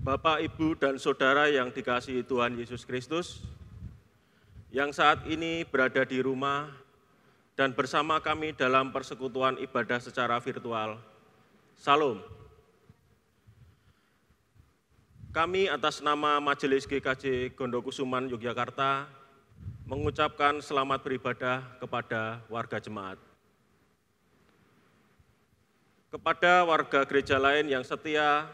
Bapak, Ibu, dan Saudara yang dikasihi Tuhan Yesus Kristus, yang saat ini berada di rumah dan bersama kami dalam persekutuan ibadah secara virtual. Salam. Kami atas nama Majelis GKJ Gondokusuman Yogyakarta mengucapkan selamat beribadah kepada warga jemaat. Kepada warga gereja lain yang setia,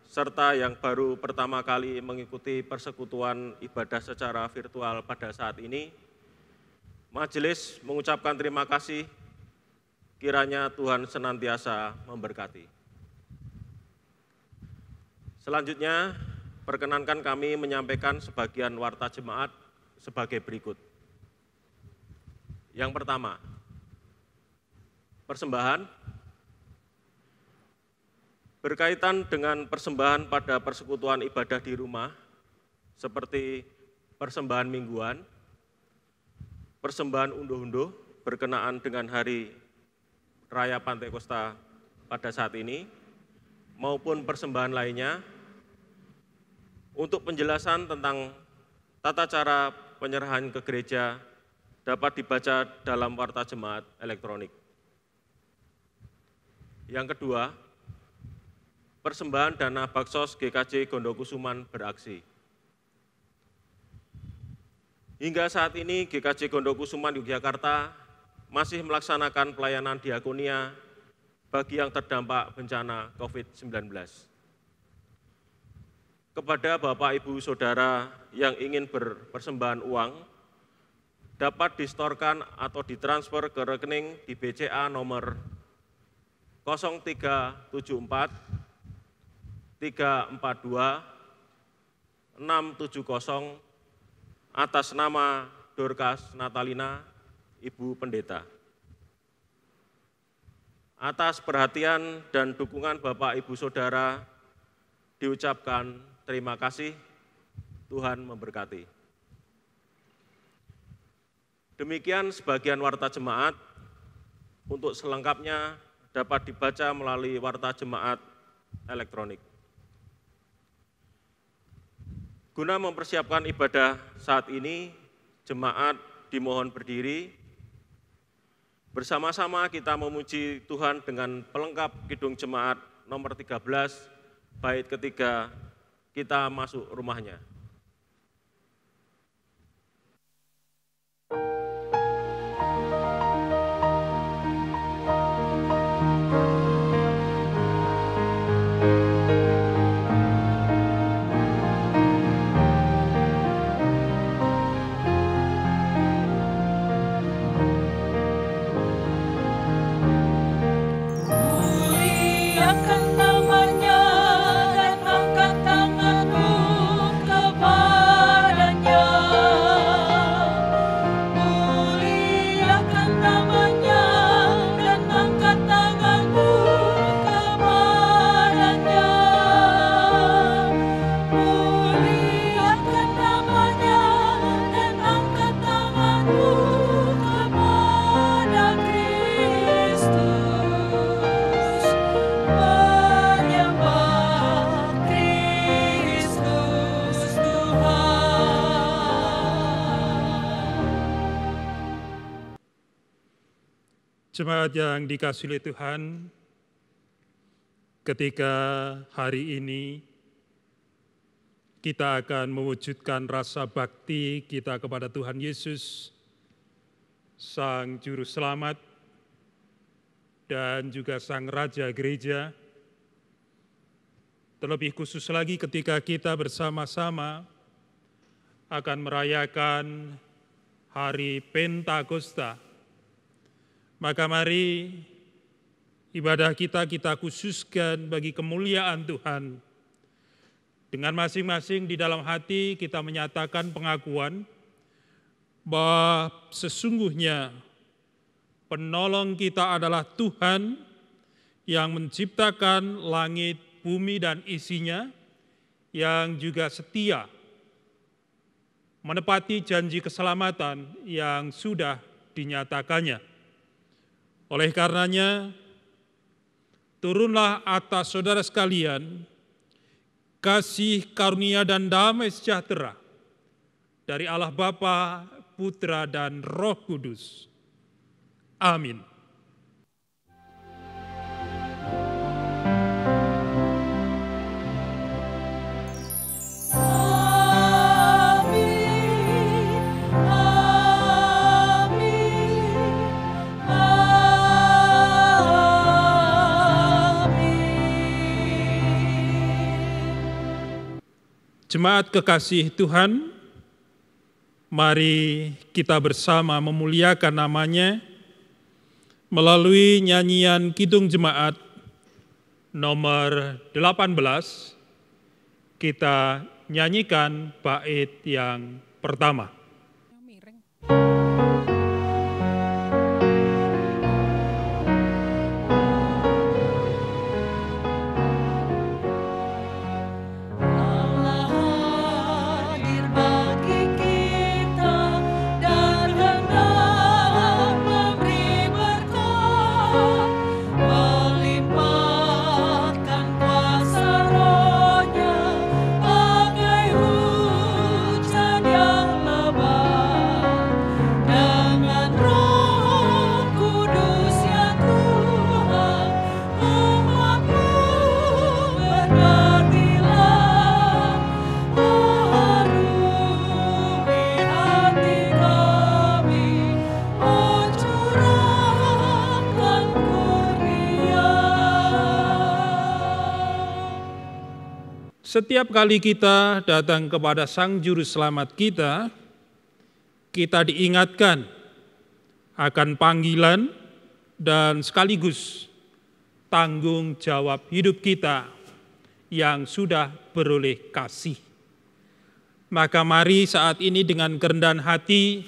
serta yang baru pertama kali mengikuti persekutuan ibadah secara virtual pada saat ini, Majelis mengucapkan terima kasih, kiranya Tuhan senantiasa memberkati. Selanjutnya, perkenankan kami menyampaikan sebagian warta jemaat sebagai berikut. Yang pertama, persembahan. Berkaitan dengan persembahan pada persekutuan ibadah di rumah, seperti persembahan mingguan, persembahan unduh-unduh berkenaan dengan hari Raya Pantekosta pada saat ini, maupun persembahan lainnya, untuk penjelasan tentang tata cara penyerahan ke gereja dapat dibaca dalam warta jemaat elektronik. Yang kedua, persembahan dana baksos GKJ Gondokusuman beraksi. Hingga saat ini GKJ Gondokusuman Yogyakarta masih melaksanakan pelayanan diakonia bagi yang terdampak bencana COVID-19. Kepada Bapak, Ibu, Saudara yang ingin berpersembahan uang, dapat disetorkan atau ditransfer ke rekening di BCA nomor 0374 342 670 atas nama Dorcas Natalina, Ibu Pendeta. Atas perhatian dan dukungan Bapak, Ibu, Saudara, diucapkan terima kasih, Tuhan memberkati. Demikian sebagian warta jemaat, untuk selengkapnya dapat dibaca melalui warta jemaat elektronik. Guna mempersiapkan ibadah saat ini, jemaat dimohon berdiri. Bersama-sama kita memuji Tuhan dengan pelengkap Kidung Jemaat nomor 13, bait ketiga, kita masuk rumahnya. Jemaat yang dikasihi oleh Tuhan, ketika hari ini kita akan mewujudkan rasa bakti kita kepada Tuhan Yesus, Sang Juru Selamat, dan juga Sang Raja Gereja. Terlebih khusus lagi ketika kita bersama-sama akan merayakan hari Pentakosta, maka mari ibadah kita khususkan bagi kemuliaan Tuhan. Dengan masing-masing di dalam hati kita menyatakan pengakuan bahwa sesungguhnya penolong kita adalah Tuhan yang menciptakan langit, bumi, dan isinya, yang juga setia menepati janji keselamatan yang sudah dinyatakannya. Oleh karenanya, turunlah atas saudara sekalian kasih karunia dan damai sejahtera dari Allah Bapa, Putra, dan Roh Kudus. Amin. Jemaat kekasih Tuhan, mari kita bersama memuliakan namanya melalui nyanyian Kidung Jemaat nomor 18. Kita nyanyikan bait yang pertama. Setiap kali kita datang kepada Sang Juru Selamat kita diingatkan akan panggilan dan sekaligus tanggung jawab hidup kita yang sudah beroleh kasih. Maka mari saat ini dengan kerendahan hati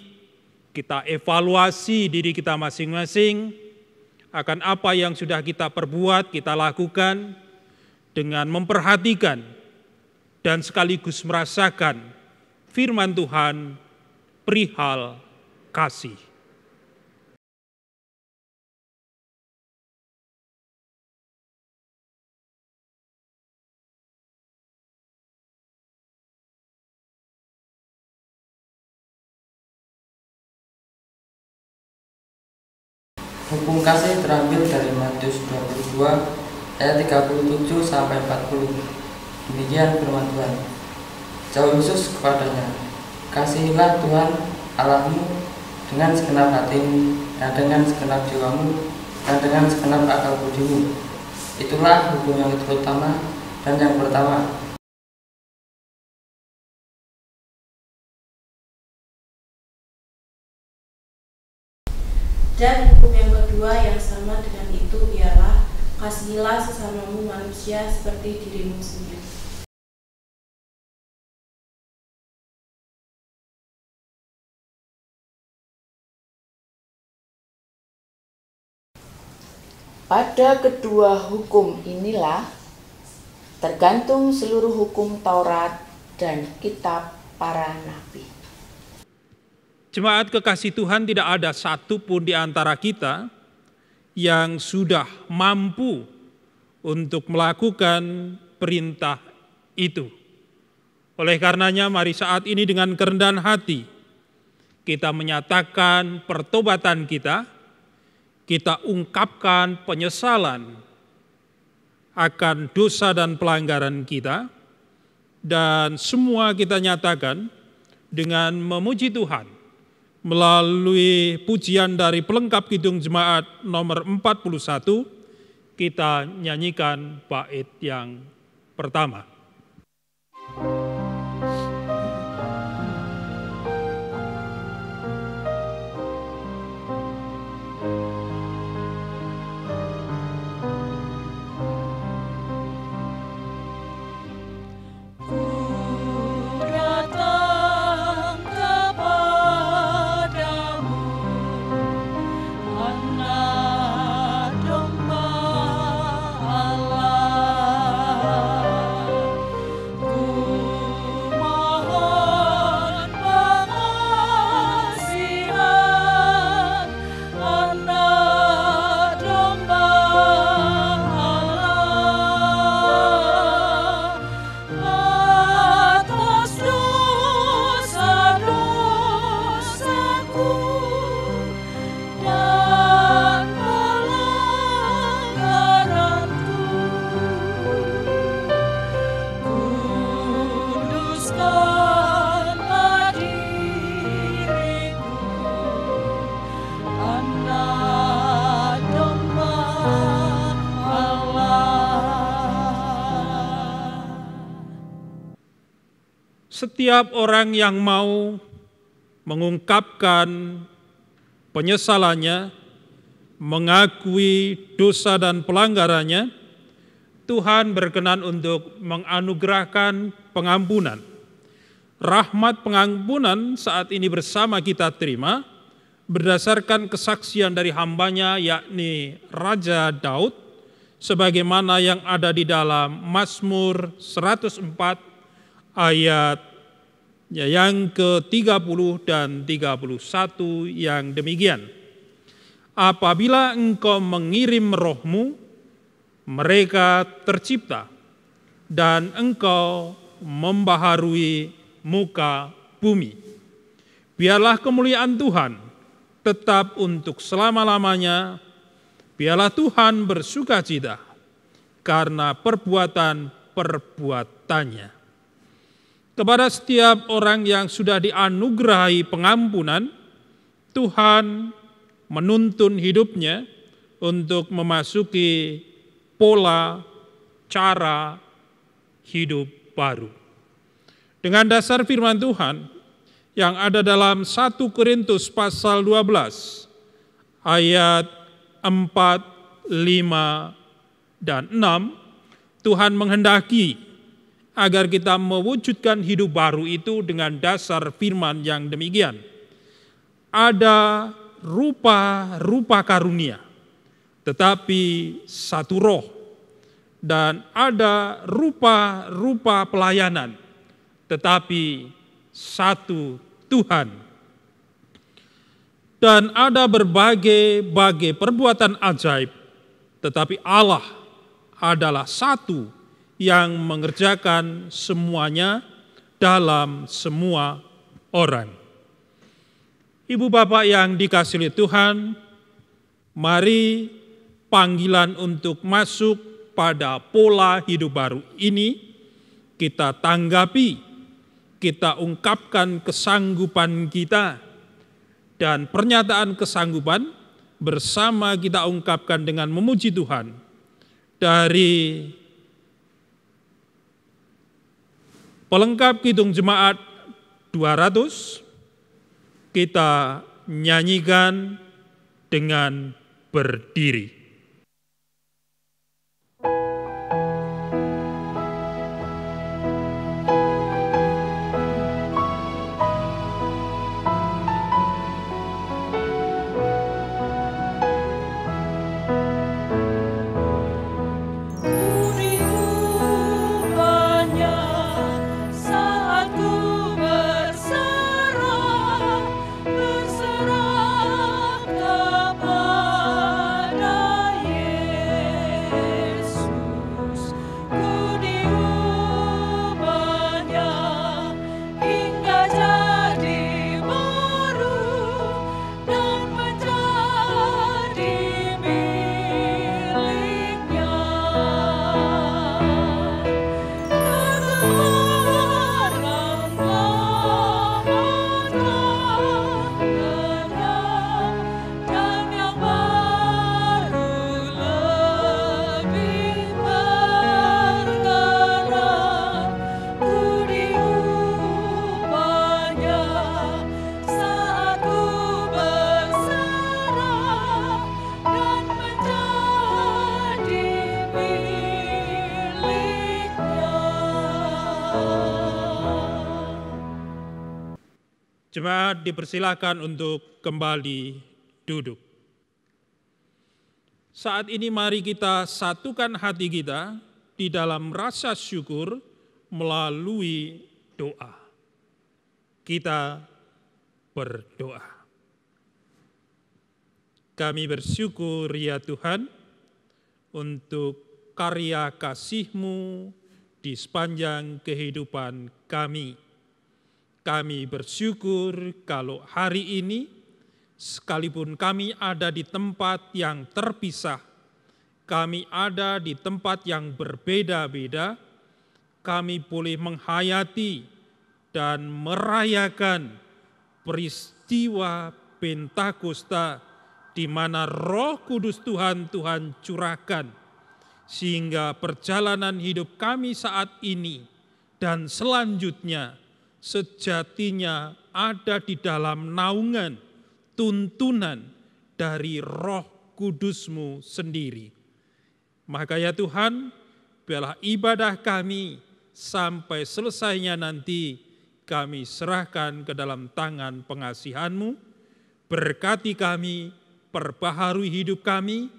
kita evaluasi diri kita masing-masing akan apa yang sudah kita perbuat, kita lakukan dengan memperhatikan dan sekaligus merasakan firman Tuhan perihal kasih. Hukum kasih terambil dari Matius 22 ayat 37 sampai 40. Demikian firman Tuhan. Jawab Yesus kepadanya, kasihilah Tuhan Allahmu dengan segenap hatimu, dan dengan segenap jiwamu, dan dengan segenap akal budimu. Itulah hukum yang terutama dan yang pertama. Dan hukum yang kedua yang sama dengan itu ialah, kasihilah sesamamu manusia seperti dirimu sendiri. Pada kedua hukum inilah tergantung seluruh hukum Taurat dan kitab para nabi. Jemaat kekasih Tuhan, tidak ada satupun di antara kita yang sudah mampu untuk melakukan perintah itu. Oleh karenanya mari saat ini dengan kerendahan hati kita menyatakan pertobatan kita ungkapkan penyesalan akan dosa dan pelanggaran kita, dan semua kita nyatakan dengan memuji Tuhan melalui pujian dari pelengkap Kidung Jemaat nomor 41, kita nyanyikan bait yang pertama. Allah, Setiap orang yang mau mengungkapkan penyesalannya, mengakui dosa dan pelanggarannya, Tuhan berkenan untuk menganugerahkan pengampunan. Rahmat pengampunan saat ini bersama kita terima berdasarkan kesaksian dari hambanya, yakni Raja Daud, sebagaimana yang ada di dalam Mazmur 104 ayat yang ke-30 dan 31 yang demikian. Apabila engkau mengirim rohmu, mereka tercipta, dan engkau membaharui muka bumi. Biarlah kemuliaan Tuhan tetap untuk selama-lamanya. Biarlah Tuhan bersukacita karena perbuatan-perbuatannya. Kepada setiap orang yang sudah dianugerahi pengampunan, Tuhan menuntun hidupnya untuk memasuki pola cara hidup baru. Dengan dasar firman Tuhan yang ada dalam 1 Korintus pasal 12 ayat 4, 5, dan 6, Tuhan menghendaki agar kita mewujudkan hidup baru itu dengan dasar firman yang demikian. Ada rupa-rupa karunia, tetapi satu roh, dan ada rupa-rupa pelayanan, tetapi satu Tuhan. Dan ada berbagai-bagai perbuatan ajaib, tetapi Allah adalah satu yang mengerjakan semuanya dalam semua orang. Ibu bapak yang dikasihi Tuhan, mari panggilan untuk masuk pada pola hidup baru ini kita tanggapi, kita ungkapkan kesanggupan kita, dan pernyataan kesanggupan bersama kita ungkapkan dengan memuji Tuhan. Dari pelengkap Kidung Jemaat 200, kita nyanyikan dengan berdiri. Jemaat dipersilakan untuk kembali duduk. Saat ini mari kita satukan hati kita di dalam rasa syukur melalui doa. Kita berdoa. Kami bersyukur ya Tuhan untuk karya kasih-Mu di sepanjang kehidupan kami. Kami bersyukur kalau hari ini, sekalipun kami ada di tempat yang terpisah, kami ada di tempat yang berbeda-beda, kami boleh menghayati dan merayakan peristiwa Pentakosta di mana Roh Kudus Tuhan curahkan, sehingga perjalanan hidup kami saat ini dan selanjutnya sejatinya ada di dalam naungan, tuntunan dari Roh Kudus-Mu sendiri. Maka ya Tuhan, biarlah ibadah kami sampai selesainya nanti kami serahkan ke dalam tangan pengasihan-Mu. Berkati kami, perbaharui hidup kami,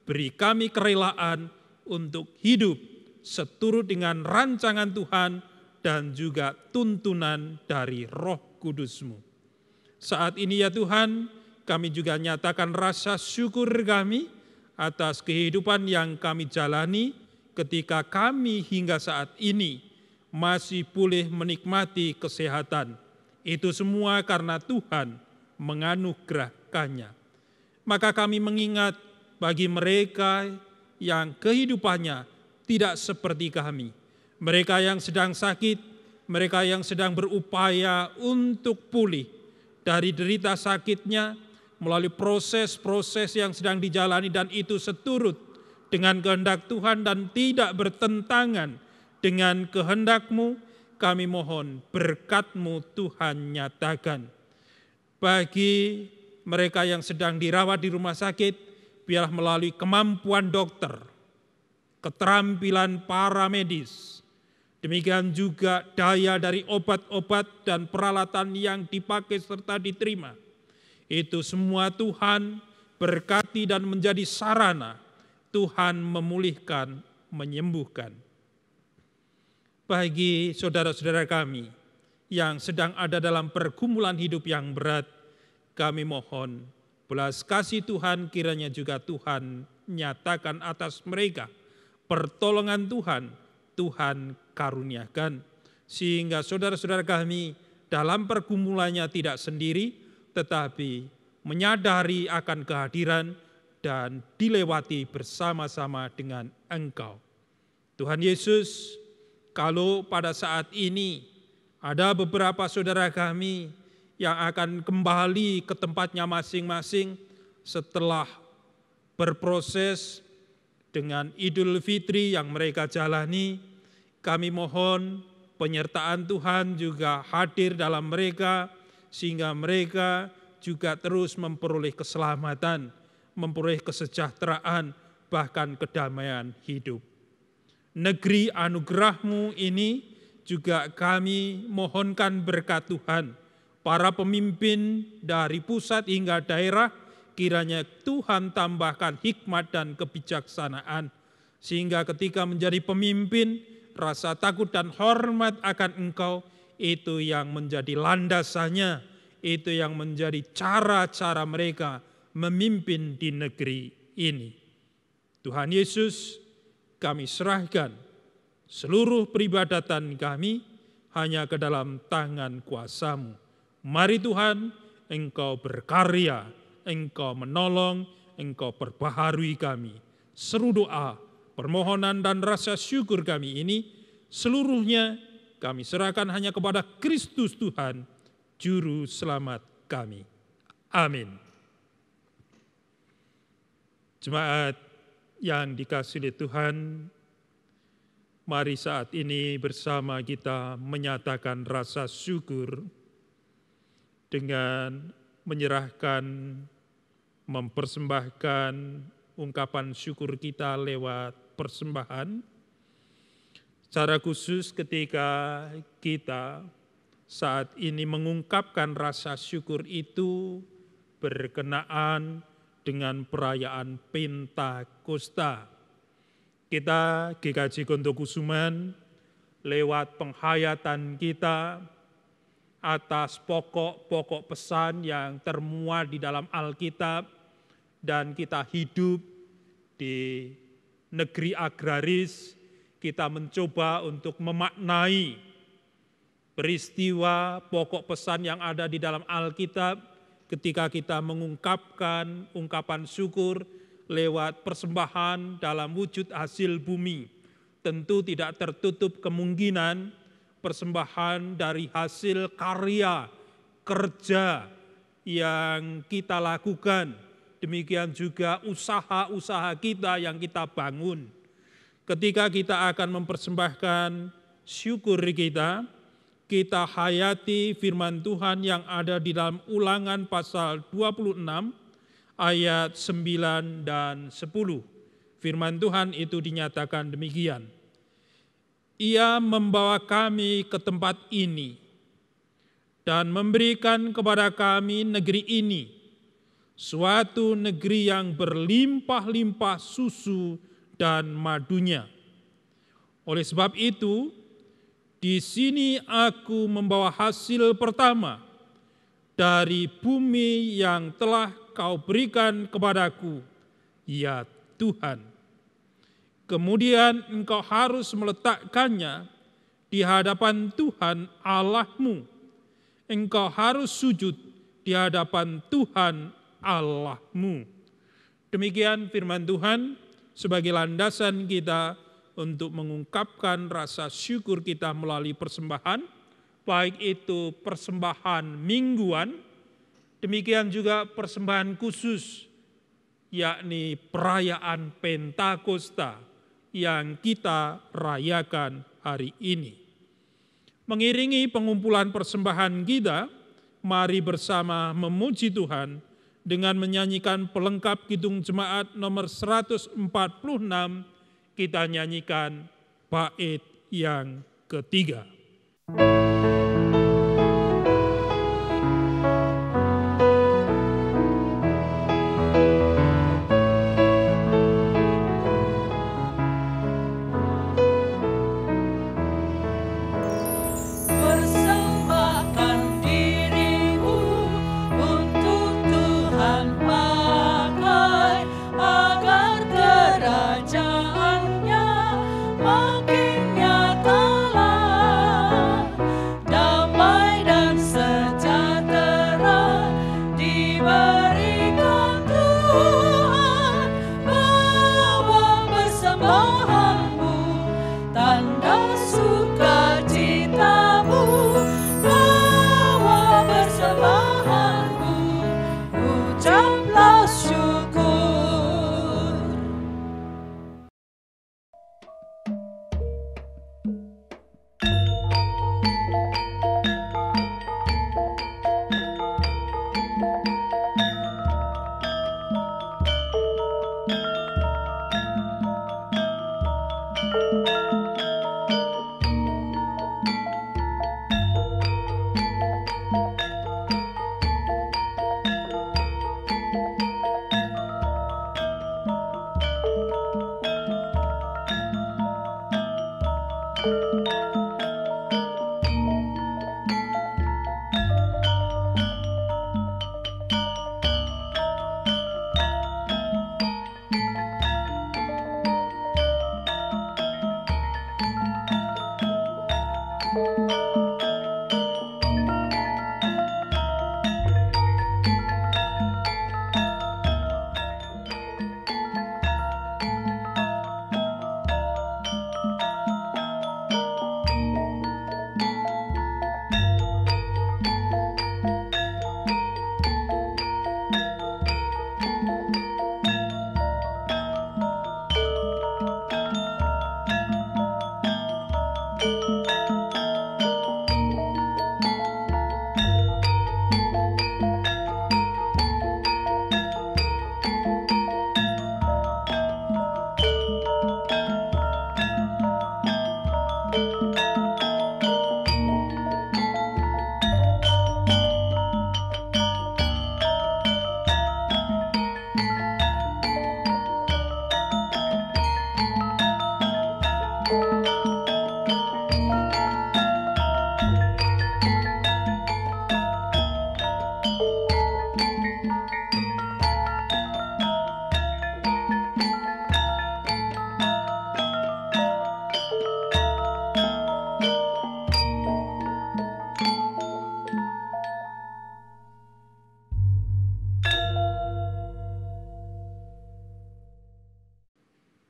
beri kami kerelaan untuk hidup seturut dengan rancangan Tuhan dan juga tuntunan dari Roh Kudus-Mu. Saat ini ya Tuhan, kami juga nyatakan rasa syukur kami atas kehidupan yang kami jalani ketika kami hingga saat ini masih boleh menikmati kesehatan. Itu semua karena Tuhan menganugerahkannya. Maka kami mengingat bagi mereka yang kehidupannya tidak seperti kami. Mereka yang sedang sakit, mereka yang sedang berupaya untuk pulih dari derita sakitnya melalui proses-proses yang sedang dijalani dan itu seturut dengan kehendak Tuhan dan tidak bertentangan dengan kehendak-Mu, kami mohon berkat-Mu Tuhan nyatakan. Bagi mereka yang sedang dirawat di rumah sakit, biarlah melalui kemampuan dokter, keterampilan para medis, demikian juga daya dari obat-obat dan peralatan yang dipakai serta diterima. Itu semua Tuhan berkati dan menjadi sarana Tuhan memulihkan, menyembuhkan. Bagi saudara-saudara kami yang sedang ada dalam pergumulan hidup yang berat, kami mohon belas kasih Tuhan kiranya juga Tuhan nyatakan atas mereka. Pertolongan Tuhan, Tuhan karuniakan. Sehingga saudara-saudara kami dalam pergumulannya tidak sendiri, tetapi menyadari akan kehadiran dan dilewati bersama-sama dengan Engkau. Tuhan Yesus, kalau pada saat ini ada beberapa saudara kami yang akan kembali ke tempatnya masing-masing setelah berproses dengan Idul Fitri yang mereka jalani, kami mohon penyertaan Tuhan juga hadir dalam mereka, sehingga mereka juga terus memperoleh keselamatan, memperoleh kesejahteraan, bahkan kedamaian hidup. Negeri anugerah-Mu ini juga kami mohonkan berkat Tuhan. Para pemimpin dari pusat hingga daerah, kiranya Tuhan tambahkan hikmat dan kebijaksanaan, sehingga ketika menjadi pemimpin, rasa takut dan hormat akan Engkau, itu yang menjadi landasannya, itu yang menjadi cara-cara mereka memimpin di negeri ini. Tuhan Yesus, kami serahkan seluruh peribadatan kami hanya ke dalam tangan kuasa-Mu. Mari Tuhan, Engkau berkarya, Engkau menolong, Engkau perbaharui kami. Seru doa, permohonan dan rasa syukur kami ini, seluruhnya kami serahkan hanya kepada Kristus Tuhan, Juru Selamat kami. Amin. Jemaat yang dikasihi oleh Tuhan, mari saat ini bersama kita menyatakan rasa syukur dengan menyerahkan, mempersembahkan ungkapan syukur kita lewat persembahan. Secara khusus ketika kita saat ini mengungkapkan rasa syukur itu berkenaan dengan perayaan Pentakosta. Kita GKJ Gontokusuman lewat penghayatan kita atas pokok-pokok pesan yang termuat di dalam Alkitab, dan kita hidup di negeri agraris, kita mencoba untuk memaknai peristiwa pokok pesan yang ada di dalam Alkitab ketika kita mengungkapkan ungkapan syukur lewat persembahan dalam wujud hasil bumi. Tentu tidak tertutup kemungkinan persembahan dari hasil karya, kerja yang kita lakukan. Demikian juga usaha-usaha kita yang kita bangun. Ketika kita akan mempersembahkan syukur kita, kita hayati firman Tuhan yang ada di dalam Ulangan pasal 26 ayat 9 dan 10. Firman Tuhan itu dinyatakan demikian. Ia membawa kami ke tempat ini dan memberikan kepada kami negeri ini, suatu negeri yang berlimpah-limpah susu dan madunya. Oleh sebab itu, di sini aku membawa hasil pertama dari bumi yang telah Kau berikan kepadaku, ya Tuhan. Kemudian engkau harus meletakkannya di hadapan Tuhan Allahmu. Engkau harus sujud di hadapan Tuhan Allahmu. Demikian firman Tuhan sebagai landasan kita untuk mengungkapkan rasa syukur kita melalui persembahan, baik itu persembahan mingguan, demikian juga persembahan khusus, yakni perayaan Pentakosta yang kita rayakan hari ini. Mengiringi pengumpulan persembahan kita, mari bersama memuji Tuhan dengan menyanyikan pelengkap Kidung Jemaat nomor 146, kita nyanyikan bait yang ketiga.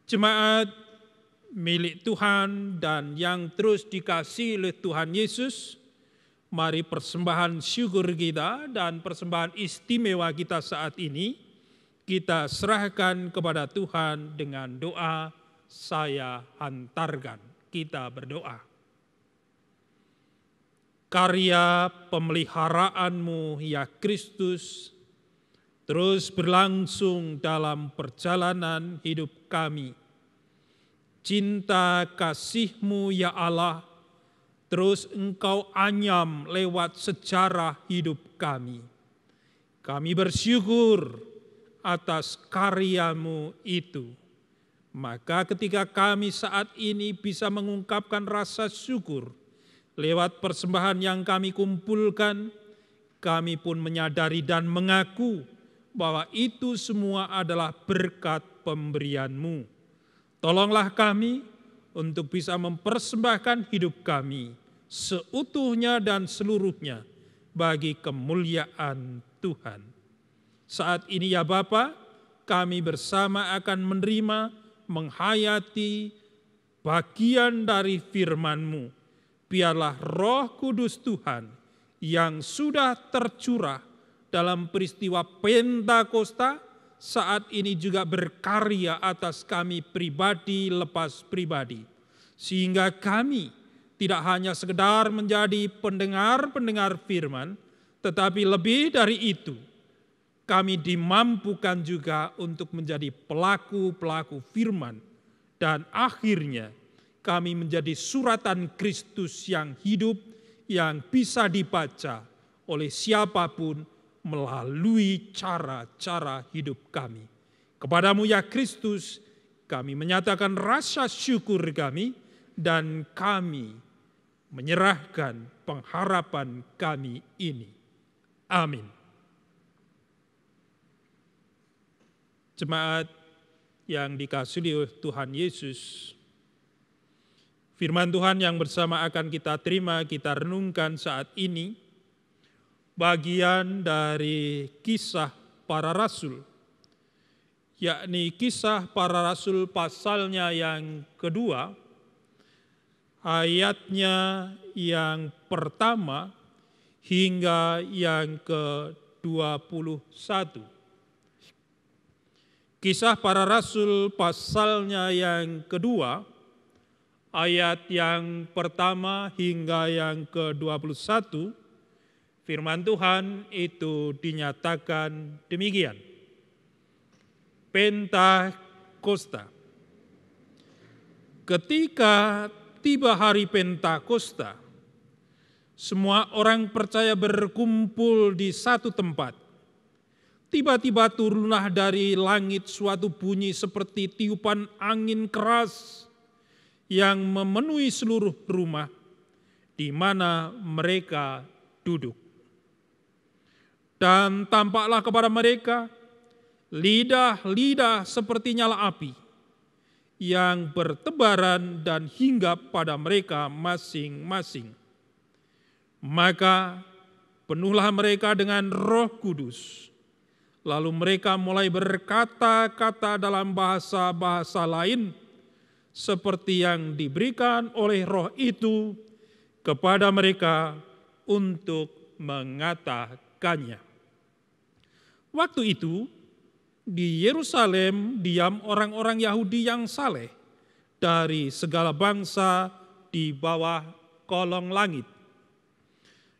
Jemaat milik Tuhan dan yang terus dikasihi oleh Tuhan Yesus, mari persembahan syukur kita dan persembahan istimewa kita saat ini, kita serahkan kepada Tuhan dengan doa, saya hantarkan. Kita berdoa. Karya pemeliharaanmu ya Kristus terus berlangsung dalam perjalanan hidup kami. Cinta kasih-Mu ya Allah terus Engkau anyam lewat sejarah hidup kami. Kami bersyukur atas karya-Mu itu. Maka ketika kami saat ini bisa mengungkapkan rasa syukur lewat persembahan yang kami kumpulkan, kami pun menyadari dan mengaku bahwa itu semua adalah berkat pemberian-Mu. Tolonglah kami untuk bisa mempersembahkan hidup kami seutuhnya dan seluruhnya bagi kemuliaan Tuhan. Saat ini ya Bapa, kami bersama akan menerima, menghayati bagian dari firman-Mu. Biarlah Roh Kudus Tuhan yang sudah tercurah dalam peristiwa Pentakosta saat ini juga berkarya atas kami pribadi lepas pribadi. Sehingga kami tidak hanya sekedar menjadi pendengar-pendengar firman, tetapi lebih dari itu, kami dimampukan juga untuk menjadi pelaku-pelaku firman. Dan akhirnya kami menjadi suratan Kristus yang hidup, yang bisa dibaca oleh siapapun melalui cara-cara hidup kami. Kepadamu ya Kristus, kami menyatakan rasa syukur kami dan kami menyerahkan pengharapan kami ini. Amin. Jemaat yang dikasihi oleh Tuhan Yesus, firman Tuhan yang bersama akan kita terima, kita renungkan saat ini, bagian dari Kisah Para Rasul, yakni Kisah Para Rasul pasalnya yang kedua, ayatnya yang pertama hingga yang ke-21. Kisah Para Rasul pasalnya yang kedua, ayat yang pertama hingga yang ke-21, firman Tuhan itu dinyatakan demikian. Pentakosta. Ketika tiba hari Pentakosta, semua orang percaya berkumpul di satu tempat. Tiba-tiba turunlah dari langit suatu bunyi seperti tiupan angin keras yang memenuhi seluruh rumah di mana mereka duduk. Dan tampaklah kepada mereka lidah-lidah seperti nyala api yang bertebaran dan hinggap pada mereka masing-masing. Maka penuhlah mereka dengan Roh Kudus. Lalu mereka mulai berkata-kata dalam bahasa-bahasa lain seperti yang diberikan oleh Roh itu kepada mereka untuk mengatakannya. Waktu itu di Yerusalem diam orang-orang Yahudi yang saleh dari segala bangsa di bawah kolong langit.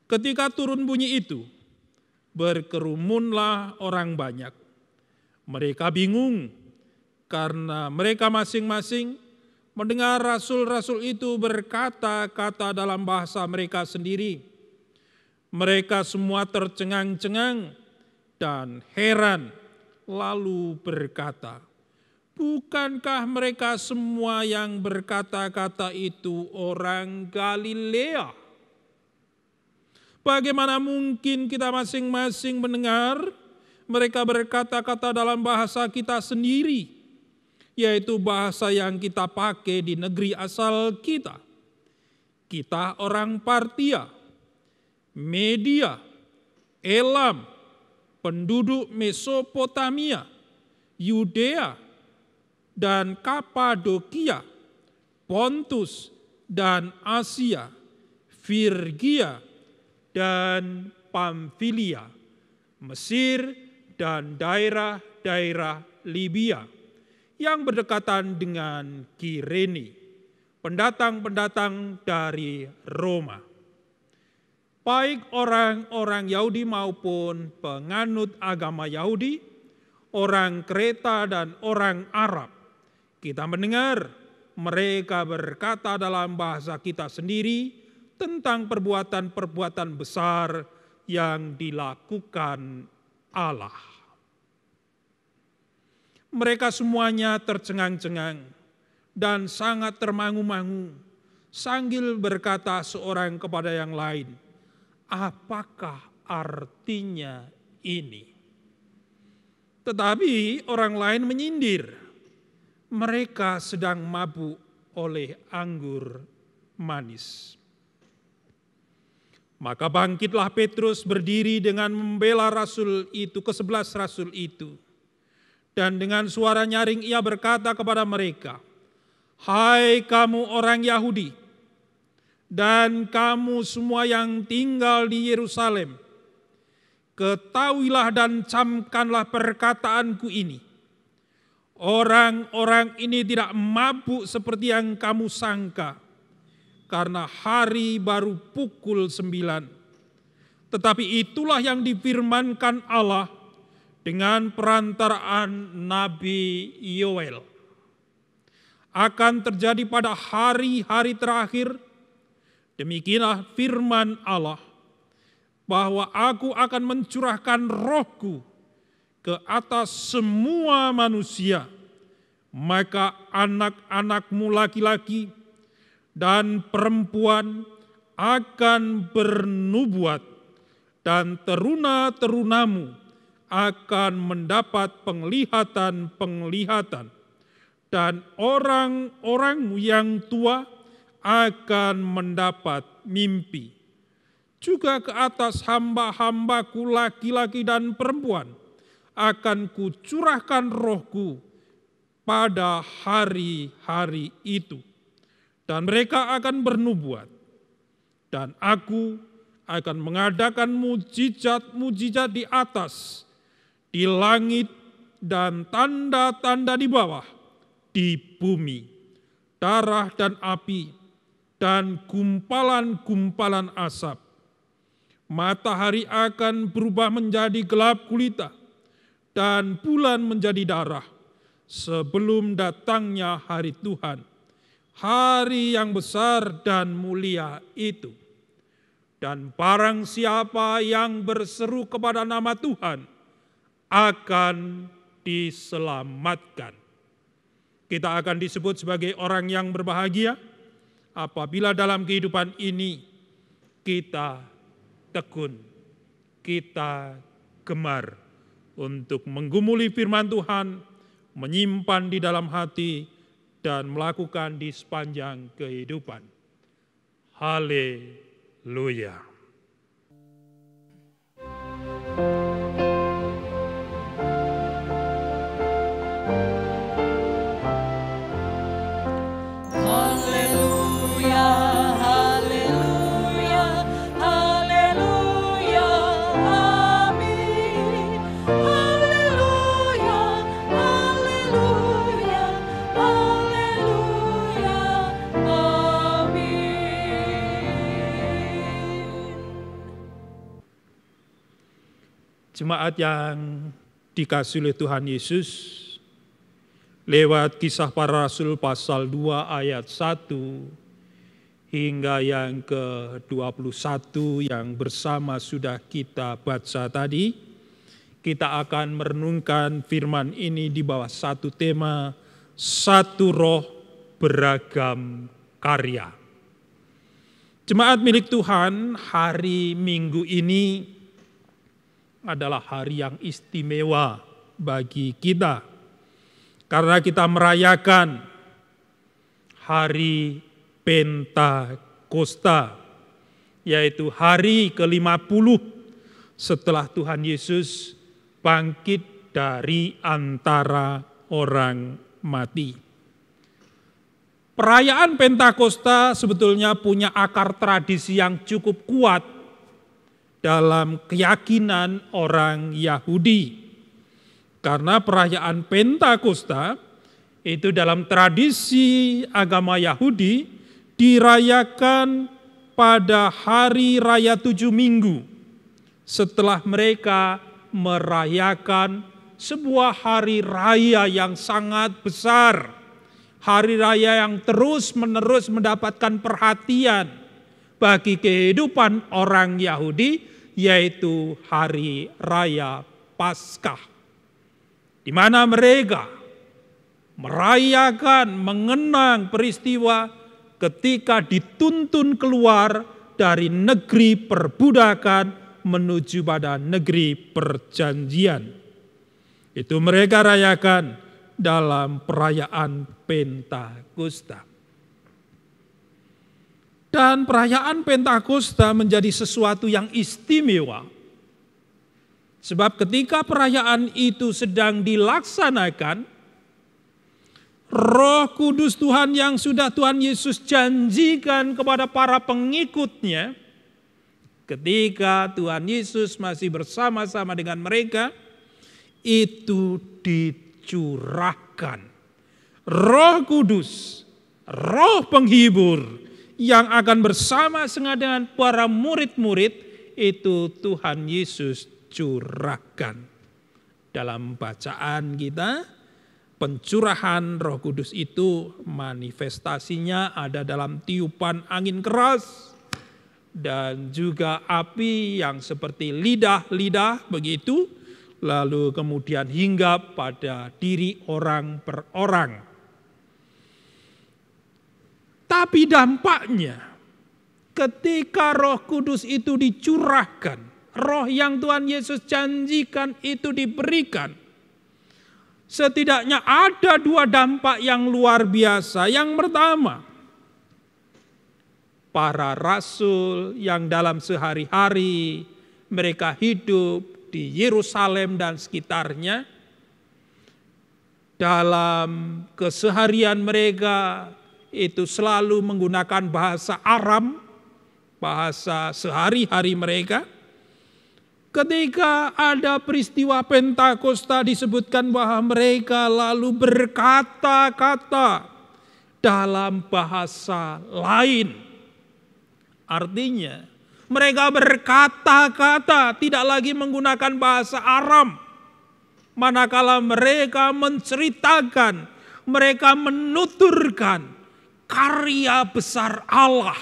Ketika turun bunyi itu, berkerumunlah orang banyak. Mereka bingung karena mereka masing-masing mendengar rasul-rasul itu berkata-kata dalam bahasa mereka sendiri. Mereka semua tercengang-cengang dan heran, lalu berkata, "Bukankah mereka semua yang berkata-kata itu orang Galilea? Bagaimana mungkin kita masing-masing mendengar mereka berkata-kata dalam bahasa kita sendiri, yaitu bahasa yang kita pakai di negeri asal kita? Kita orang Partia, Media, Elam, penduduk Mesopotamia, Yudea, dan Kapadokia, Pontus dan Asia, Firgia dan Pamfilia, Mesir dan daerah-daerah Libya yang berdekatan dengan Kirene, pendatang-pendatang dari Roma. baik orang-orang Yahudi maupun penganut agama Yahudi, orang Kreta dan orang Arab. Kita mendengar mereka berkata dalam bahasa kita sendiri tentang perbuatan-perbuatan besar yang dilakukan Allah. Mereka semuanya tercengang-cengang dan sangat termangu-mangu sambil berkata seorang kepada yang lain, apakah artinya ini? Tetapi orang lain menyindir, mereka sedang mabuk oleh anggur manis. Maka bangkitlah Petrus berdiri dengan membela rasul itu, ke-11 rasul itu. Dan dengan suara nyaring ia berkata kepada mereka, hai kamu orang Yahudi, dan kamu semua yang tinggal di Yerusalem, ketahuilah dan camkanlah perkataanku ini. Orang-orang ini tidak mabuk seperti yang kamu sangka, karena hari baru pukul 9. Tetapi itulah yang difirmankan Allah dengan perantaraan Nabi Yoel. Akan terjadi pada hari-hari terakhir, demikianlah firman Allah, bahwa aku akan mencurahkan rohku ke atas semua manusia, maka anak-anakmu laki-laki dan perempuan akan bernubuat, dan teruna-terunamu akan mendapat penglihatan-penglihatan, dan orang-orangmu yang tua akan mendapat mimpi. Juga ke atas hamba-hambaku laki-laki dan perempuan akan kucurahkan rohku pada hari-hari itu. Dan mereka akan bernubuat. Dan aku akan mengadakan mujizat-mujizat di atas, di langit, dan tanda-tanda di bawah, di bumi, darah dan api, dan gumpalan-gumpalan asap. Matahari akan berubah menjadi gelap gulita, dan bulan menjadi darah, sebelum datangnya hari Tuhan, hari yang besar dan mulia itu. Dan barang siapa yang berseru kepada nama Tuhan akan diselamatkan. Kita akan disebut sebagai orang yang berbahagia apabila dalam kehidupan ini kita tekun, kita gemar untuk menggumuli firman Tuhan, menyimpan di dalam hati, dan melakukan di sepanjang kehidupan. Haleluya. Jemaat yang dikasihi oleh Tuhan Yesus, lewat Kisah Para Rasul pasal 2 ayat 1 hingga yang ke-21 yang bersama sudah kita baca tadi, kita akan merenungkan firman ini di bawah satu tema, satu roh beragam karya. Jemaat milik Tuhan, hari Minggu ini adalah hari yang istimewa bagi kita, karena kita merayakan hari Pentakosta, yaitu hari ke-50 setelah Tuhan Yesus bangkit dari antara orang mati. Perayaan Pentakosta sebetulnya punya akar tradisi yang cukup kuat dalam keyakinan orang Yahudi. Karena perayaan Pentakosta itu dalam tradisi agama Yahudi dirayakan pada hari raya 7 minggu setelah mereka merayakan sebuah hari raya yang sangat besar. Hari raya yang terus-menerus mendapatkan perhatian bagi kehidupan orang Yahudi, yaitu hari raya Paskah. Di mana mereka merayakan, mengenang peristiwa ketika dituntun keluar dari negeri perbudakan menuju pada negeri perjanjian. Itu mereka rayakan dalam perayaan Pentakosta. Dan perayaan Pentakosta menjadi sesuatu yang istimewa. Sebab ketika perayaan itu sedang dilaksanakan, Roh Kudus Tuhan yang sudah Tuhan Yesus janjikan kepada para pengikutnya, ketika Tuhan Yesus masih bersama-sama dengan mereka, itu dicurahkan. Roh Kudus, Roh penghibur yang akan bersama-sama dengan para murid-murid, itu Tuhan Yesus curahkan. Dalam bacaan kita, pencurahan Roh Kudus itu manifestasinya ada dalam tiupan angin keras dan juga api yang seperti lidah-lidah begitu, lalu kemudian hinggap pada diri orang per orang. Tapi dampaknya ketika Roh Kudus itu dicurahkan, Roh yang Tuhan Yesus janjikan itu diberikan, setidaknya ada 2 dampak yang luar biasa. Yang pertama, para rasul yang dalam sehari-hari mereka hidup di Yerusalem dan sekitarnya, dalam keseharian mereka itu selalu menggunakan bahasa Aram, bahasa sehari-hari mereka. Ketika ada peristiwa Pentakosta disebutkan bahwa mereka lalu berkata-kata dalam bahasa lain. Artinya mereka berkata-kata tidak lagi menggunakan bahasa Aram. Manakala mereka menceritakan, mereka menuturkan karya besar Allah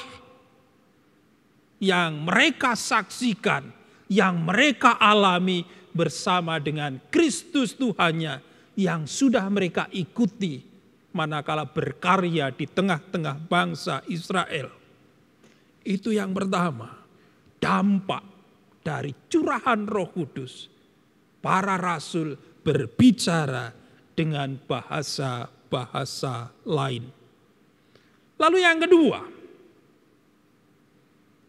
yang mereka saksikan, yang mereka alami bersama dengan Kristus Tuhannya yang sudah mereka ikuti manakala berkarya di tengah-tengah bangsa Israel. Itu yang pertama, dampak dari curahan Roh Kudus. Para rasul berbicara dengan bahasa-bahasa lain. Lalu yang kedua,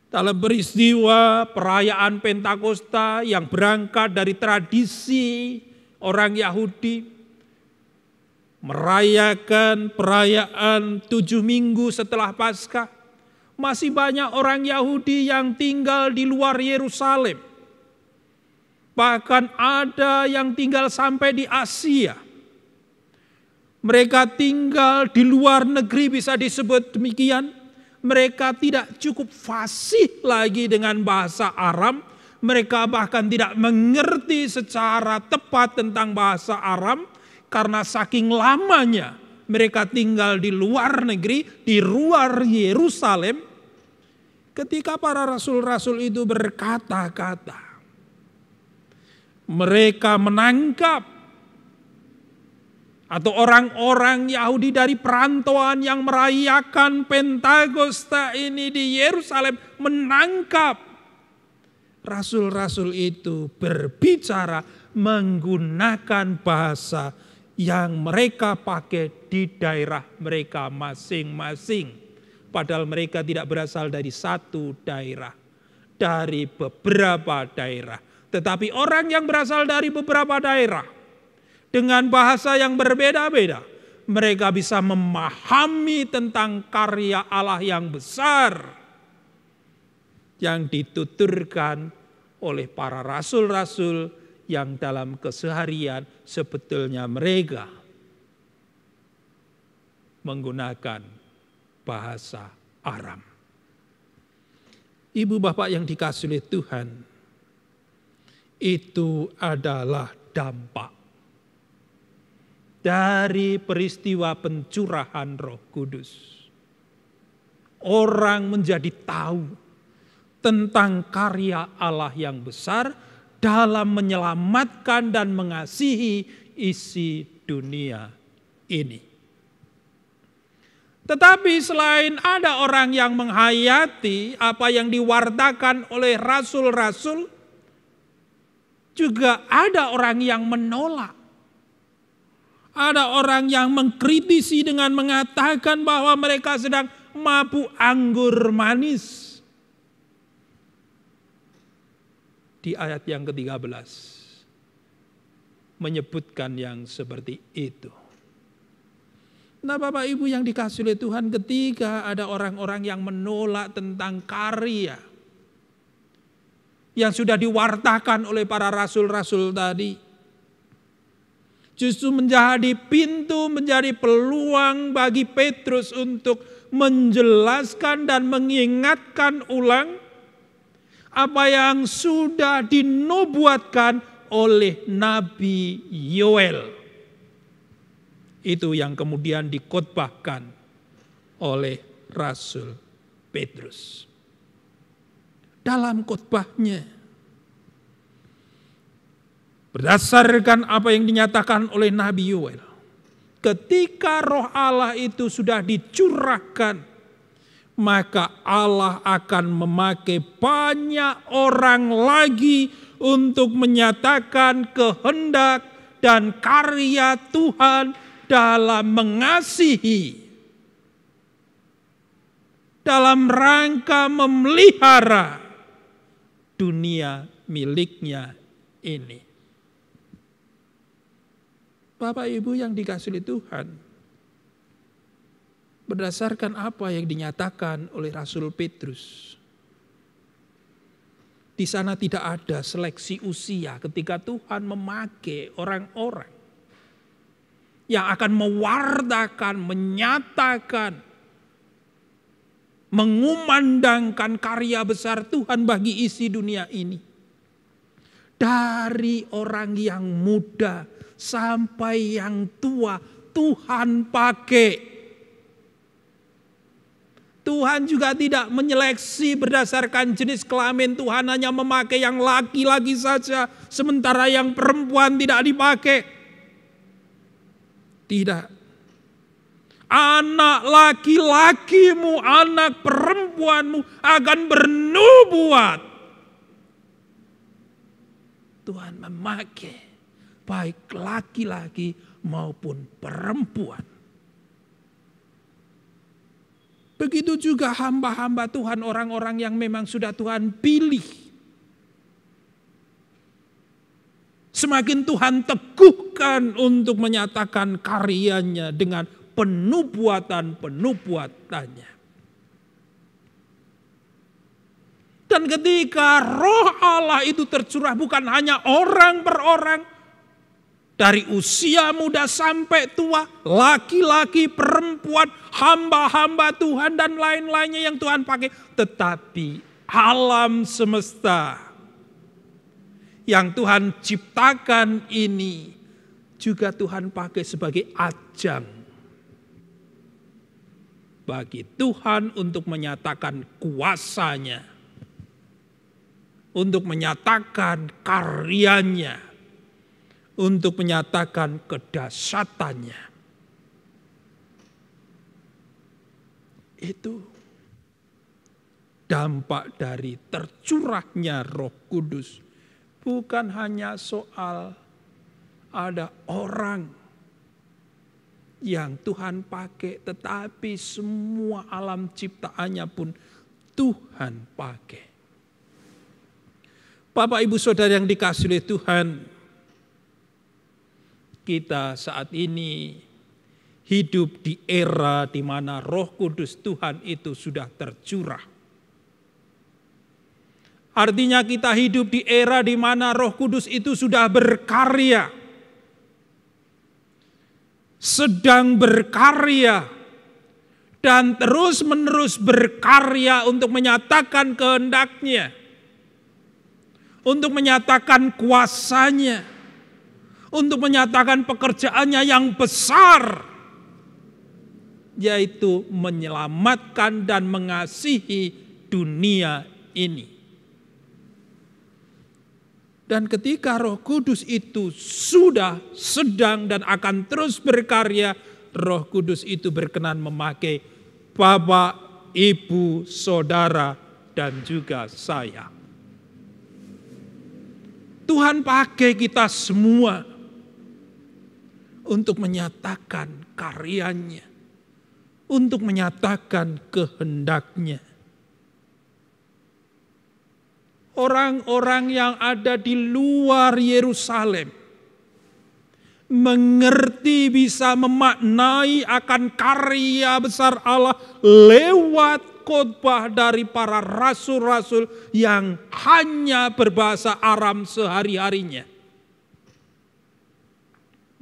dalam peristiwa perayaan Pentakosta yang berangkat dari tradisi orang Yahudi, merayakan perayaan 7 minggu setelah Paskah, masih banyak orang Yahudi yang tinggal di luar Yerusalem. Bahkan ada yang tinggal sampai di Asia. Mereka tinggal di luar negeri, bisa disebut demikian. Mereka tidak cukup fasih lagi dengan bahasa Aram. Mereka bahkan tidak mengerti secara tepat tentang bahasa Aram. Karena saking lamanya mereka tinggal di luar negeri, di luar Yerusalem. Ketika para rasul-rasul itu berkata-kata, mereka menangkap atau orang-orang Yahudi dari perantauan yang merayakan Pentakosta ini di Yerusalem menangkap rasul-rasul itu berbicara menggunakan bahasa yang mereka pakai di daerah mereka masing-masing. Padahal mereka tidak berasal dari satu daerah, dari beberapa daerah. Tetapi orang yang berasal dari beberapa daerah dengan bahasa yang berbeda-beda, mereka bisa memahami tentang karya Allah yang besar yang dituturkan oleh para rasul-rasul yang dalam keseharian sebetulnya mereka menggunakan bahasa Aram. Ibu bapak yang dikasihi oleh Tuhan, itu adalah dampak dari peristiwa pencurahan Roh Kudus. Orang menjadi tahu tentang karya Allah yang besar dalam menyelamatkan dan mengasihi isi dunia ini. Tetapi selain ada orang yang menghayati apa yang diwartakan oleh rasul-rasul, juga ada orang yang menolak. Ada orang yang mengkritisi dengan mengatakan bahwa mereka sedang mabuk anggur manis. Di ayat yang ke-13 menyebutkan yang seperti itu. Nah Bapak Ibu yang dikasihi oleh Tuhan, ketika ada orang-orang yang menolak tentang karya yang sudah diwartakan oleh para rasul-rasul tadi, justru menjadi pintu, menjadi peluang bagi Petrus untuk menjelaskan dan mengingatkan ulang apa yang sudah dinubuatkan oleh Nabi Yoel. Itu yang kemudian dikhotbahkan oleh Rasul Petrus. Dalam khotbahnya, berdasarkan apa yang dinyatakan oleh Nabi Yoel, ketika Roh Allah itu sudah dicurahkan, maka Allah akan memakai banyak orang lagi untuk menyatakan kehendak dan karya Tuhan dalam mengasihi, dalam rangka memelihara dunia miliknya ini. Bapak Ibu yang dikasihi Tuhan, berdasarkan apa yang dinyatakan oleh Rasul Petrus, di sana tidak ada seleksi usia ketika Tuhan memakai orang-orang yang akan mewartakan, menyatakan, mengumandangkan karya besar Tuhan bagi isi dunia ini. Dari orang yang muda sampai yang tua, Tuhan pakai. Tuhan juga tidak menyeleksi berdasarkan jenis kelamin. Tuhan hanya memakai yang laki-laki saja, sementara yang perempuan tidak dipakai. Tidak. Anak laki-lakimu, anak perempuanmu akan bernubuat. Tuhan memakai baik laki-laki maupun perempuan. Begitu juga hamba-hamba Tuhan, orang-orang yang memang sudah Tuhan pilih. Semakin Tuhan teguhkan untuk menyatakan karyanya dengan penubuatan-penubuatannya. Dan ketika Roh Allah itu tercurah bukan hanya orang per orang, dari usia muda sampai tua, laki-laki, perempuan, hamba-hamba Tuhan dan lain-lainnya yang Tuhan pakai. Tetapi alam semesta yang Tuhan ciptakan ini juga Tuhan pakai sebagai ajang bagi Tuhan untuk menyatakan kuasanya, untuk menyatakan karyanya, untuk menyatakan kedahsyatannya. Itu dampak dari tercurahnya Roh Kudus. Bukan hanya soal ada orang yang Tuhan pakai, tetapi semua alam ciptaannya pun Tuhan pakai. Bapak Ibu Saudara yang dikasihi oleh Tuhan, kita saat ini hidup di era di mana Roh Kudus Tuhan itu sudah tercurah. Artinya kita hidup di era di mana Roh Kudus itu sudah berkarya. Sedang berkarya dan terus-menerus berkarya untuk menyatakan kehendak-Nya, untuk menyatakan kuasa-Nya, untuk menyatakan pekerjaannya yang besar, yaitu menyelamatkan dan mengasihi dunia ini. Dan ketika Roh Kudus itu sudah, sedang, dan akan terus berkarya, Roh Kudus itu berkenan memakai Bapak, Ibu, Saudara, dan juga saya. Tuhan pakai kita semua untuk menyatakan karyanya, untuk menyatakan kehendak-Nya. Orang-orang yang ada di luar Yerusalem mengerti, bisa memaknai akan karya besar Allah lewat khotbah dari para rasul-rasul yang hanya berbahasa Aram sehari-harinya.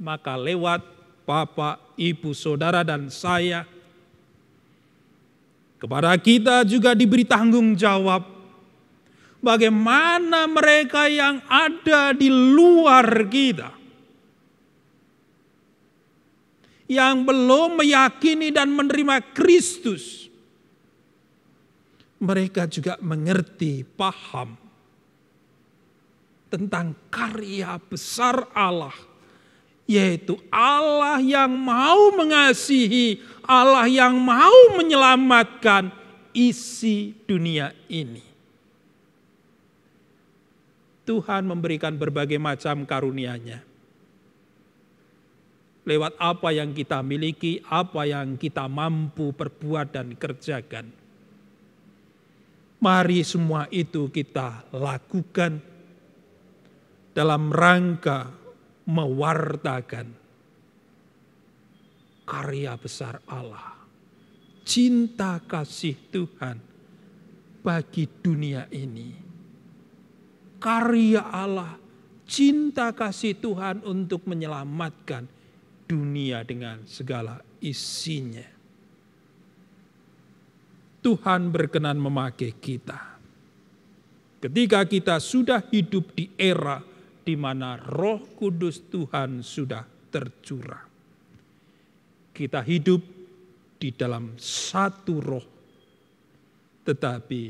Maka lewat Bapak, Ibu, Saudara, dan saya, kepada kita juga diberi tanggung jawab bagaimana mereka yang ada di luar kita, yang belum meyakini dan menerima Kristus, mereka juga mengerti, paham tentang karya besar Allah, yaitu Allah yang mau mengasihi, Allah yang mau menyelamatkan isi dunia ini. Tuhan memberikan berbagai macam karunia-Nya. Lewat apa yang kita miliki, apa yang kita mampu perbuat dan kerjakan. Mari semua itu kita lakukan dalam rangka mewartakan karya besar Allah. Cinta kasih Tuhan bagi dunia ini. Karya Allah, cinta kasih Tuhan untuk menyelamatkan dunia dengan segala isinya. Tuhan berkenan memakai kita. Ketika kita sudah hidup di era di mana Roh Kudus Tuhan sudah tercurah. Kita hidup di dalam satu roh, tetapi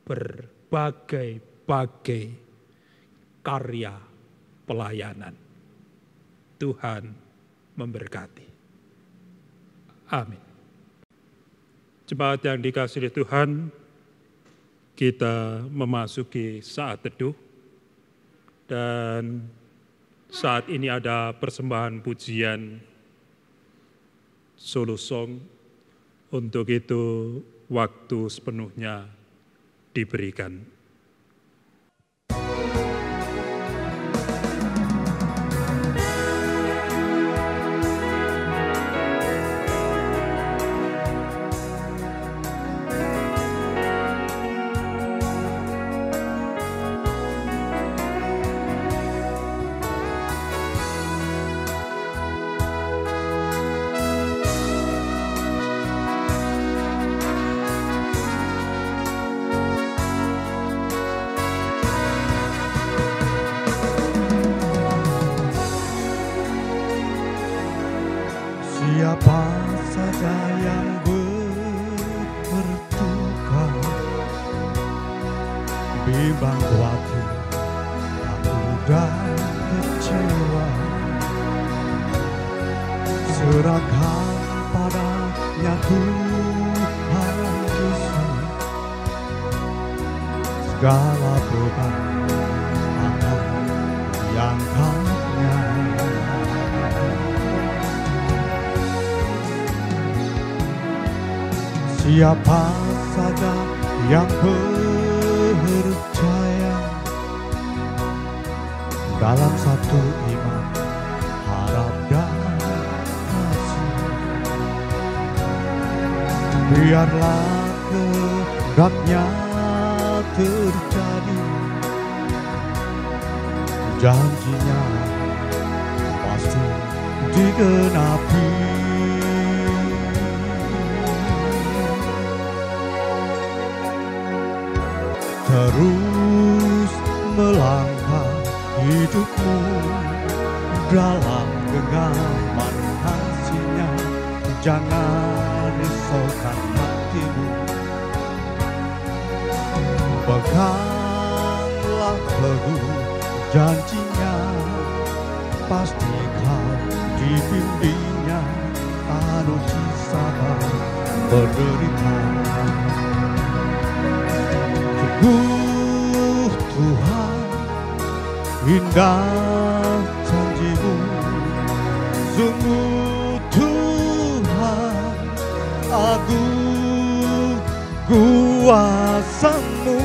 berbagai karya pelayanan. Tuhan memberkati. Amin. Jemaat yang dikasihi Tuhan, kita memasuki saat teduh dan saat ini ada persembahan pujian solo song. Untuk itu waktu sepenuhnya diberikan. Siapa saja yang bertukar, bimbang khawatir, takut dan kecewa, serahkan padanya Tuhan Yesus, segala beban akan diangkatnya. Siapa saja yang percaya dalam satu iman, harap dan kasih, biarlah kehendaknya terjadi, janjinya pasti digenapi. terus melangkah hidupmu dalam genggaman kasih-Nya. Jangan risaukan hatimu, peganglah teguh janji-Nya, pasti kau dibimbing-Nya, tanut sabar berderita. Sungguh Tuhan, indah janji-Mu, sungguh Tuhan, agung kuasa-Mu.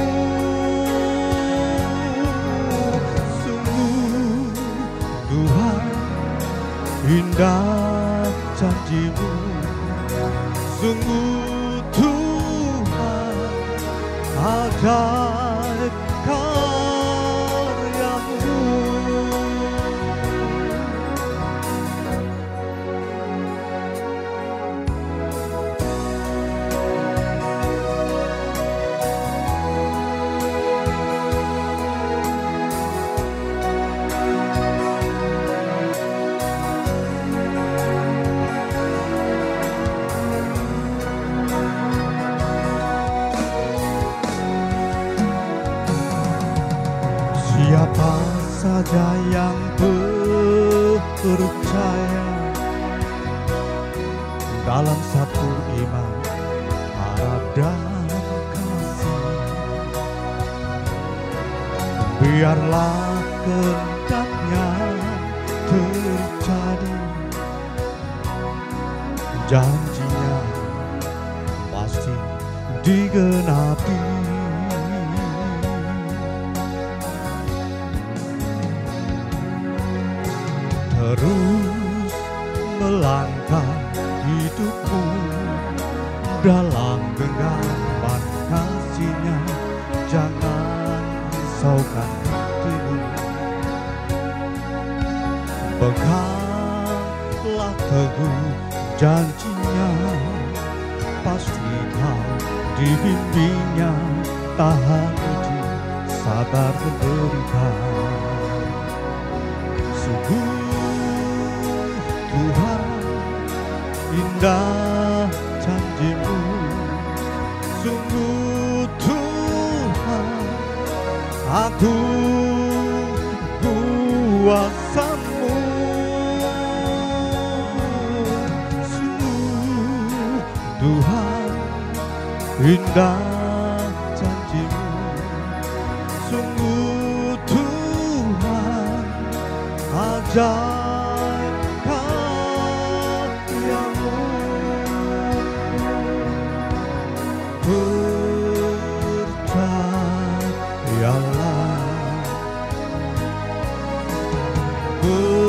Sungguh Tuhan, indah janji-Mu, sungguh Tuhan, ajaib karya-Mu. Siapa saja yang percaya dalam satu iman, harap dan kasih, biarlah kehendak-Nya terjadi, janji-Nya pasti digenapi. Terus melangkah hidupmu dalam genggaman kasih-Nya. Jangan risaukan hatimu, peganglah teguh janji-Nya, pasti kau dibimbing-Nya, tahan uji, sabar menderita. Sungguh Tuhan, indah janji-Mu, sungguh Tuhan, agung kuasa-Mu. Sungguh Tuhan, indah janji-Mu, sungguh Tuhan, ajaib karya-Mu. Percayalah, percayalah,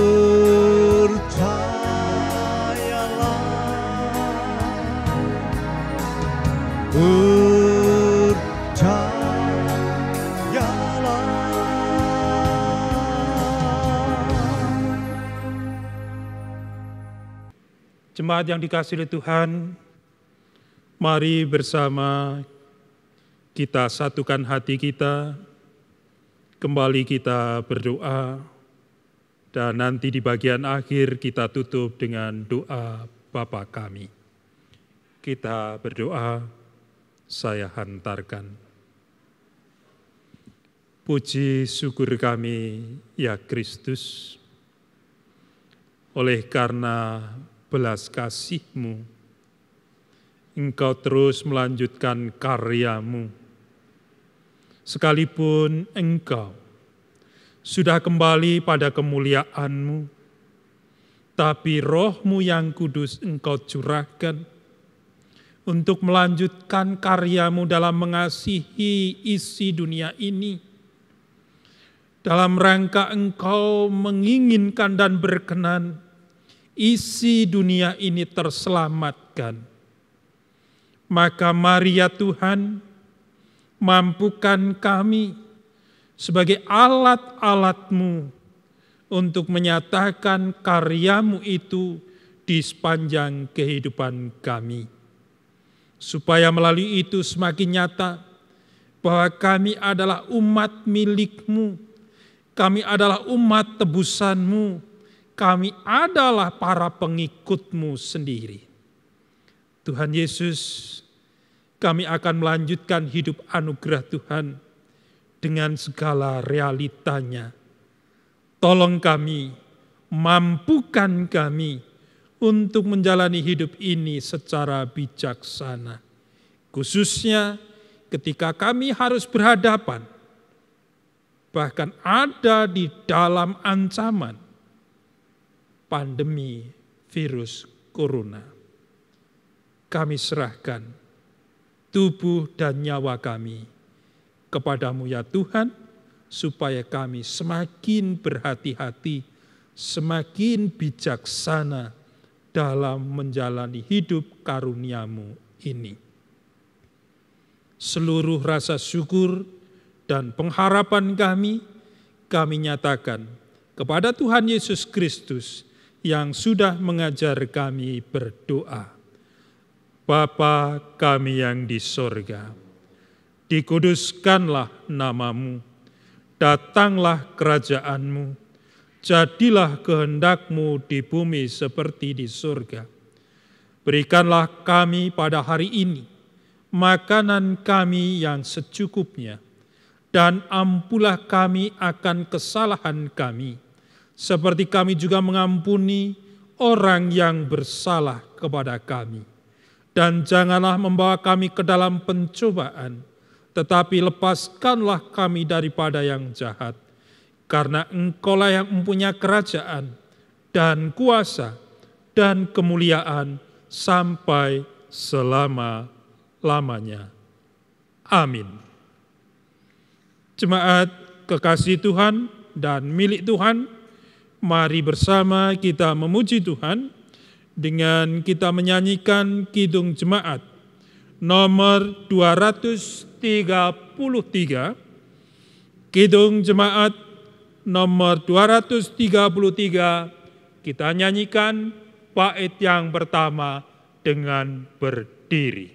Jemaat yang dikasihi Tuhan, mari bersama kita satukan hati kita, kembali kita berdoa, dan nanti di bagian akhir kita tutup dengan doa Bapa kami. Kita berdoa, saya hantarkan. Puji syukur kami, ya Kristus, oleh karena belas kasih-Mu, Engkau terus melanjutkan karya-Mu. Sekalipun Engkau sudah kembali pada kemuliaan-Mu, tapi Roh-Mu yang kudus Engkau curahkan untuk melanjutkan karya-Mu dalam mengasihi isi dunia ini, dalam rangka Engkau menginginkan dan berkenan isi dunia ini terselamatkan. Maka mari ya Tuhan, mampukan kami sebagai alat-alat-Mu untuk menyatakan karya-Mu itu di sepanjang kehidupan kami. Supaya melalui itu semakin nyata bahwa kami adalah umat milik-Mu, kami adalah umat tebusan-Mu, kami adalah para pengikut-Mu sendiri. Tuhan Yesus, kami akan melanjutkan hidup anugerah Tuhan dengan segala realitanya. Tolong kami, mampukan kami untuk menjalani hidup ini secara bijaksana. Khususnya ketika kami harus berhadapan, bahkan ada di dalam ancaman pandemi virus corona. Kami serahkan tubuh dan nyawa kami kepadamu ya Tuhan, supaya kami semakin berhati-hati, semakin bijaksana dalam menjalani hidup karunia-Mu ini. Seluruh rasa syukur dan pengharapan kami nyatakan kepada Tuhan Yesus Kristus yang sudah mengajar kami berdoa. Bapa kami yang di sorga, dikuduskanlah nama-Mu, datanglah kerajaan-Mu, jadilah kehendak-Mu di bumi seperti di surga. Berikanlah kami pada hari ini makanan kami yang secukupnya, dan ampunlah kami akan kesalahan kami, seperti kami juga mengampuni orang yang bersalah kepada kami. Dan janganlah membawa kami ke dalam pencobaan, tetapi lepaskanlah kami daripada yang jahat. Karena Engkaulah yang mempunyai kerajaan dan kuasa dan kemuliaan sampai selama-lamanya. Amin. Jemaat kekasih Tuhan dan milik Tuhan, mari bersama kita memuji Tuhan dengan kita menyanyikan Kidung Jemaat nomor 233. Kidung Jemaat nomor 233, kita nyanyikan bait yang pertama dengan berdiri.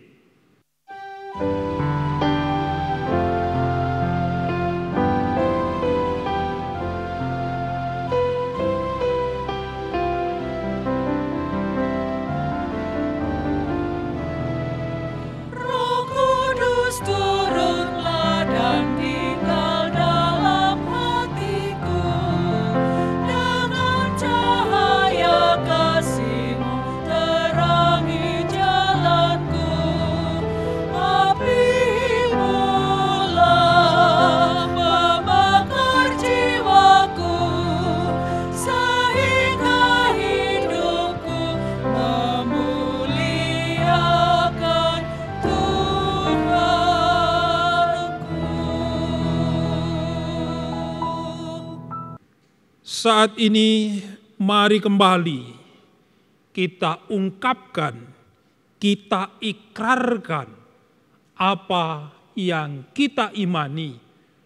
Turunlah dan tinggal dalam hatiku, dengan cahaya kasih-Mu terangi jalanku. Api-Mu lah membakar jiwaku, sehingga hidupku memuliakan Saat ini mari kembali kita ungkapkan, kita ikrarkan apa yang kita imani,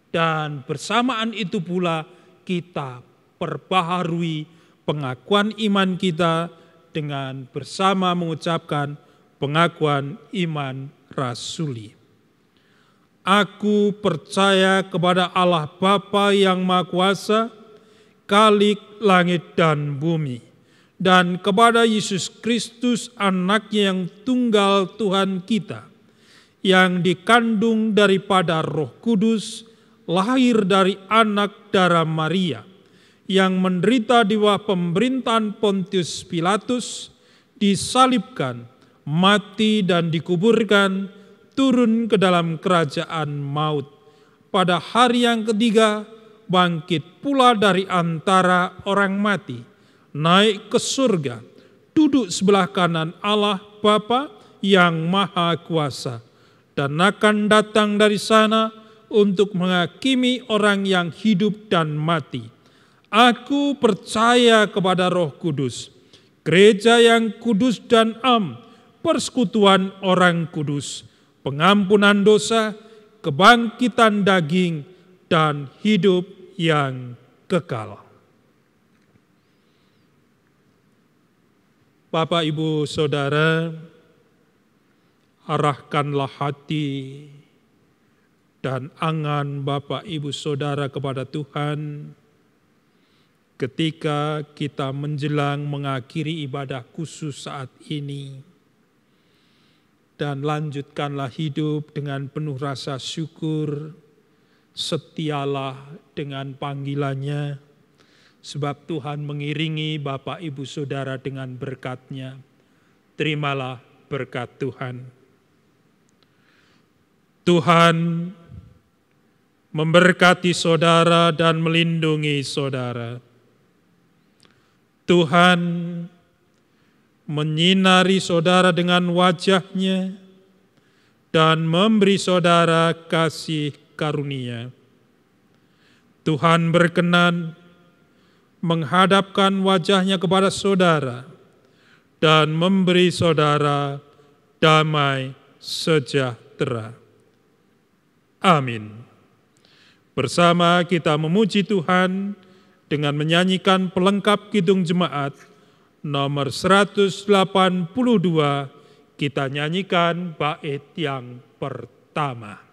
dan bersamaan itu pula kita perbaharui pengakuan iman kita dengan bersama mengucapkan pengakuan iman rasuli. Aku percaya kepada Allah Bapa yang Maha Kuasa, Khalik langit dan bumi, dan kepada Yesus Kristus anaknya yang tunggal Tuhan kita, yang dikandung daripada Roh Kudus, lahir dari anak darah Maria, yang menderita di bawah pemerintahan Pontius Pilatus, disalibkan, mati dan dikuburkan, turun ke dalam kerajaan maut. Pada hari yang ketiga, bangkit pula dari antara orang mati, naik ke surga, duduk sebelah kanan Allah Bapa yang Maha Kuasa, dan akan datang dari sana untuk menghakimi orang yang hidup dan mati. Aku percaya kepada Roh Kudus, gereja yang kudus dan persekutuan orang kudus, pengampunan dosa, kebangkitan daging, dan hidup yang kekal. Bapak, Ibu, Saudara, arahkanlah hati dan angan Bapak Ibu Saudara kepada Tuhan ketika kita menjelang mengakhiri ibadah khusus saat ini. Dan lanjutkanlah hidup dengan penuh rasa syukur, setialah dengan panggilannya, sebab Tuhan mengiringi Bapak Ibu Saudara dengan berkat-Nya. Terimalah berkat Tuhan. Tuhan memberkati saudara dan melindungi saudara. Tuhan menyinari saudara dengan wajah-Nya dan memberi saudara kasih karunia. Tuhan berkenan menghadapkan wajah-Nya kepada saudara dan memberi saudara damai sejahtera. Amin. Bersama kita memuji Tuhan dengan menyanyikan pelengkap Kidung Jemaat nomor 182, kita nyanyikan bait yang pertama.